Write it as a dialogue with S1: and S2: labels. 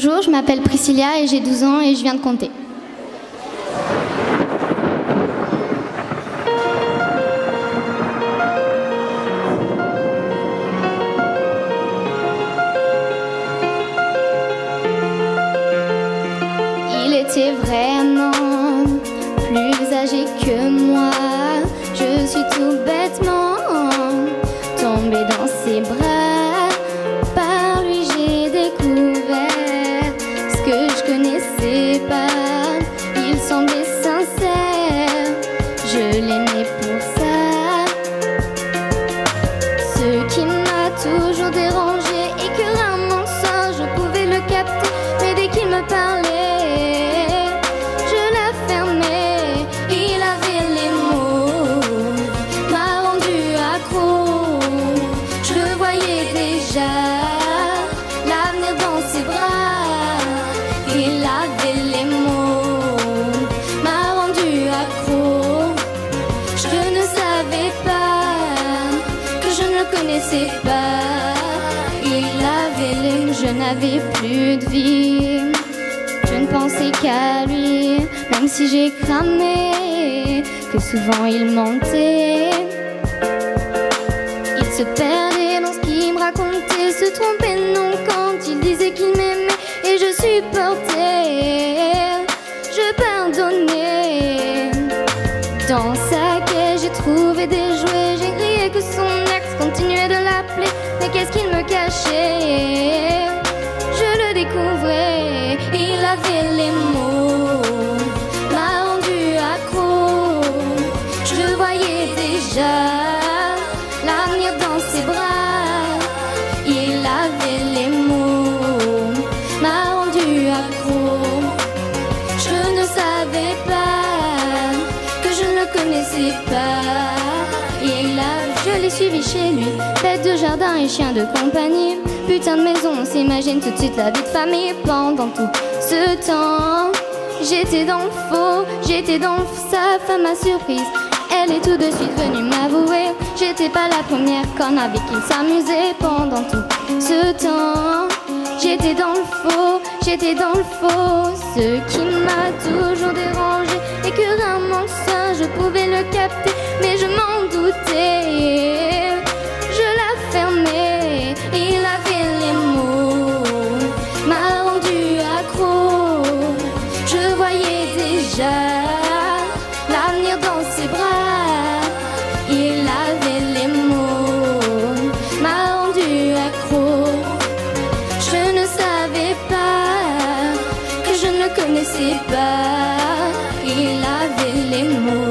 S1: Bonjour, je m'appelle Priscilla et j'ai 12 ans et je viens de compter. Il était vraiment plus âgé que moi. Je suis tout bêtement tombée dans ses bras. Par lui j'ai découvert ce que je connaissais pas. Il semblait sincère, je l'aimais pour ça. Ce qui m'a toujours dérangé et que un mensonge je pouvais le capter, mais dès qu'il me parlait, je la fermais. Il avait les mots, m'a rendu accro. Je le voyais déjà, l'avenir dans ses bras. Il avait les mots, m'a rendu accro. Je ne savais pas que je ne le connaissais pas. Il avait les mots, je n'avais plus de vie. Je ne pensais qu'à lui, même si j'ai cramé, que souvent il mentait. Il se perdait dans ce qu'il me racontait, se trompait non quand il disait qu'il m'aimait. Et je supportais, je pardonnais. Dans sa caisse j'ai trouvé des jouets, j'ai crié que son ex continuait de l'appeler. Mais qu'est-ce qu'il me cachait? Je le découvrais, il avait les mots, m'a rendu accro. Je le voyais déjà, l'avenir dans ses bras. Il avait les mots, m'a rendu accro. Je ne savais pas que je ne le connaissais pas. Je l'ai suivi chez lui, bête de jardin et chien de compagnie. Putain de maison, on s'imagine tout de suite la vie de famille. Pendant tout ce temps, j'étais dans le faux, j'étais dans le faux. Sa femme à surprise, elle est tout de suite venue m'avouer. J'étais pas la première conne avec qui il s'amusait. Pendant tout ce temps, j'étais dans le faux, j'étais dans le faux. Ce qui m'a toujours dérangé et que un mensonge je pouvais le capter, mais je m'en doutais. Je la fermais, il avait les mots, m'a rendu accro. Je voyais déjà l'avenir dans ses bras. Il avait les mots, m'a rendu accro. Je ne savais pas que je ne le connaissais pas. Il avait les mots.